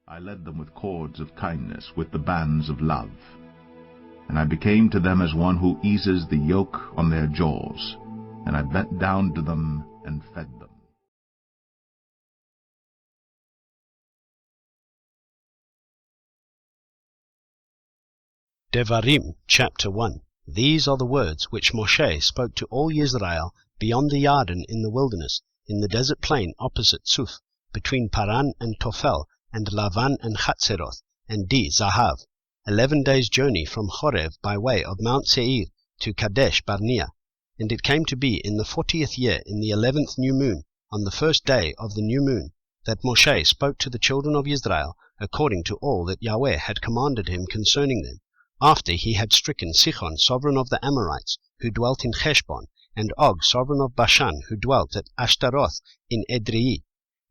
I led them with cords of kindness, with the bands of love. And I became to them as one who eases the yoke on their jaws, and I bent down to them and fed them. Devarim, chapter 1. These are the words which Moshe spoke to all Israel beyond the Yarden in the wilderness, in the desert plain opposite Suf, between Paran and Tophel, and Lavan and Chatzeroth, and Di Zahav, 11 days' journey from Horeb by way of Mount Seir to Kadesh Barnea. And it came to be in the 40th year, in the 11th new moon, on the first day of the new moon, that Moshe spoke to the children of Israel according to all that Yahweh had commanded him concerning them, after he had stricken Sihon, sovereign of the Amorites, who dwelt in Heshbon, and Og, sovereign of Bashan, who dwelt at Ashtaroth in Edrei.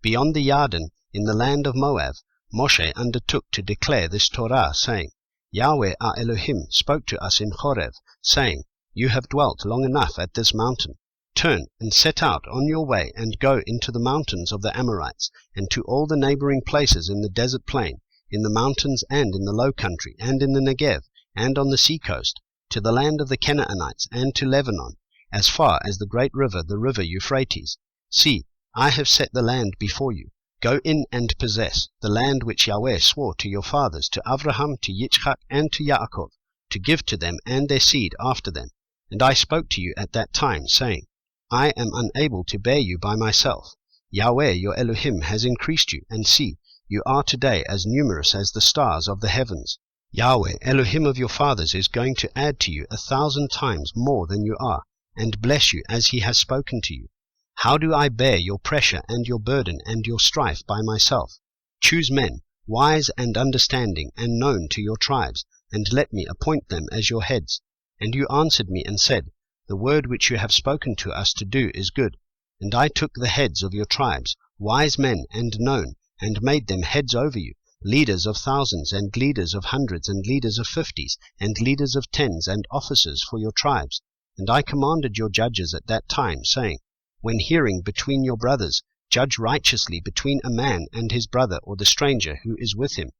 Beyond the Yarden, in the land of Moab, Moshe undertook to declare this Torah, saying, Yahweh our Elohim spoke to us in Horeb, saying, You have dwelt long enough at this mountain. Turn and set out on your way, and go into the mountains of the Amorites, and to all the neighboring places in the desert plain, in the mountains and in the low country, and in the Negev, and on the sea coast, to the land of the Canaanites, and to Lebanon, as far as the great river, the river Euphrates. See, I have set the land before you. Go in and possess the land which Yahweh swore to your fathers, to Abraham, to Yitzchak, and to Yaakov, to give to them and their seed after them. And I spoke to you at that time, saying, I am unable to bear you by myself. Yahweh your Elohim has increased you, and see, you are today as numerous as the stars of the heavens. Yahweh, Elohim of your fathers, is going to add to you 1,000 times more than you are, and bless you as he has spoken to you. How do I bear your pressure and your burden and your strife by myself? Choose men, wise and understanding, and known to your tribes, and let me appoint them as your heads. And you answered me and said, The word which you have spoken to us to do is good. And I took the heads of your tribes, wise men and known, and made them heads over you, leaders of thousands, and leaders of hundreds, and leaders of 50s, and leaders of 10s, and officers for your tribes. And I commanded your judges at that time, saying, When hearing between your brothers, judge righteously between a man and his brother, or the stranger who is with him.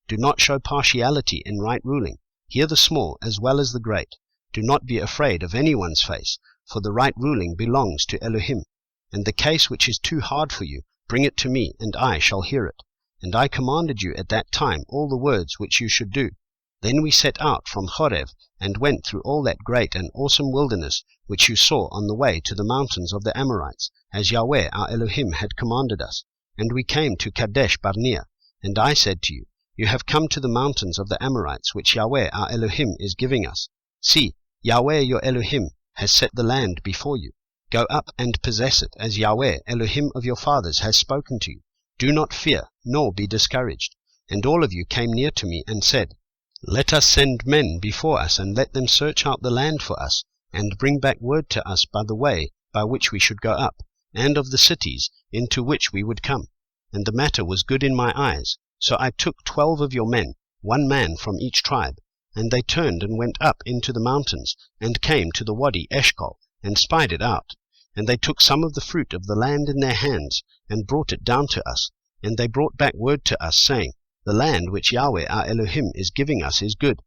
Do not show partiality in right ruling. Hear the small as well as the great. Do not be afraid of anyone's face, for the right ruling belongs to Elohim. And the case which is too hard for you, bring it to me, and I shall hear it. And I commanded you at that time all the words which you should do. Then we set out from Horeb, and went through all that great and awesome wilderness which you saw on the way to the mountains of the Amorites, as Yahweh our Elohim had commanded us. And we came to Kadesh Barnea. And I said to you, You have come to the mountains of the Amorites, which Yahweh our Elohim is giving us. See, Yahweh your Elohim has set the land before you. Go up and possess it, as Yahweh Elohim of your fathers has spoken to you. Do not fear, nor be discouraged. And all of you came near to me and said, Let us send men before us, and let them search out the land for us, and bring back word to us by the way by which we should go up, and of the cities into which we would come. And the matter was good in my eyes. So I took 12 of your men, 1 man from each tribe, and they turned and went up into the mountains, and came to the Wadi Eshcol, and spied it out. And they took some of the fruit of the land in their hands, and brought it down to us. And they brought back word to us, saying, The land which Yahweh our Elohim is giving us is good.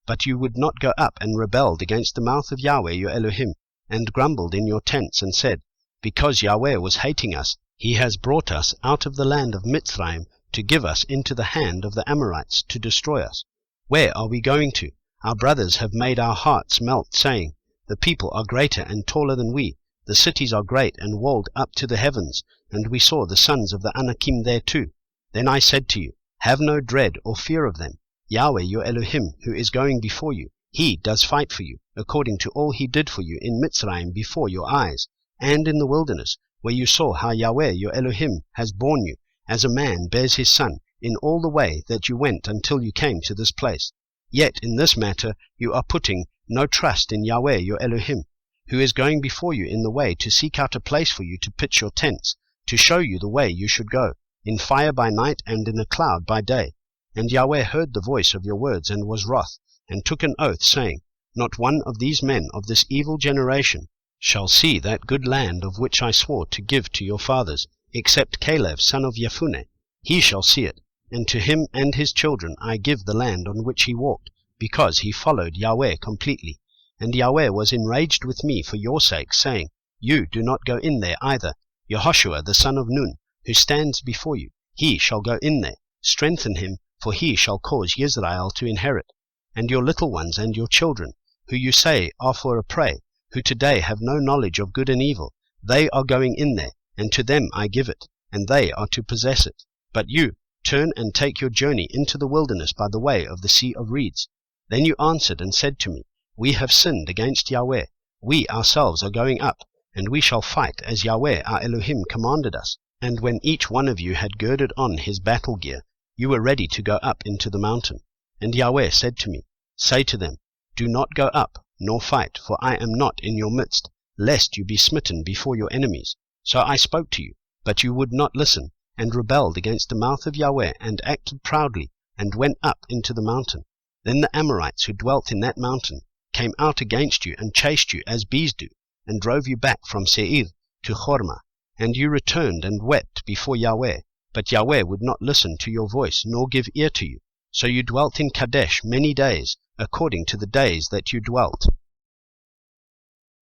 But you would not go up, and rebelled against the mouth of Yahweh your Elohim, and grumbled in your tents, and said, Because Yahweh was hating us, he has brought us out of the land of Mitzrayim, to give us into the hand of the Amorites, to destroy us. Where are we going to? Our brothers have made our hearts melt, saying, The people are greater and taller than we. The cities are great and walled up to the heavens, and we saw the sons of the Anakim there too. Then I said to you, Have no dread or fear of them. Yahweh your Elohim, who is going before you, he does fight for you, according to all he did for you in Mitzrayim before your eyes, and in the wilderness, where you saw how Yahweh your Elohim has borne you, as a man bears his son, in all the way that you went until you came to this place. Yet in this matter you are putting no trust in Yahweh your Elohim, who is going before you in the way to seek out a place for you to pitch your tents, to show you the way you should go, in fire by night and in a cloud by day. And Yahweh heard the voice of your words, and was wroth, and took an oath, saying, Not one of these men of this evil generation shall see that good land of which I swore to give to your fathers, except Caleb son of Jephunneh. He shall see it, and to him and his children I give the land on which he walked, because he followed Yahweh completely. And Yahweh was enraged with me for your sake, saying, You do not go in there either. Yehoshua the son of Nun, who stands before you, he shall go in there. Strengthen him, for he shall cause Israel to inherit. And your little ones and your children, who you say are for a prey, who today have no knowledge of good and evil, they are going in there, and to them I give it, and they are to possess it. But you, turn and take your journey into the wilderness by the way of the Sea of Reeds. Then you answered and said to me, We have sinned against Yahweh. We ourselves are going up, and we shall fight as Yahweh our Elohim commanded us. And when each one of you had girded on his battle gear, you were ready to go up into the mountain. And Yahweh said to me, Say to them, Do not go up, nor fight, for I am not in your midst, lest you be smitten before your enemies. So I spoke to you, but you would not listen, and rebelled against the mouth of Yahweh, and acted proudly, and went up into the mountain. Then the Amorites who dwelt in that mountain came out against you, and chased you as bees do, and drove you back from Seir to Hormah. And you returned and wept before Yahweh, but Yahweh would not listen to your voice, nor give ear to you. So you dwelt in Kadesh many days, according to the days that you dwelt.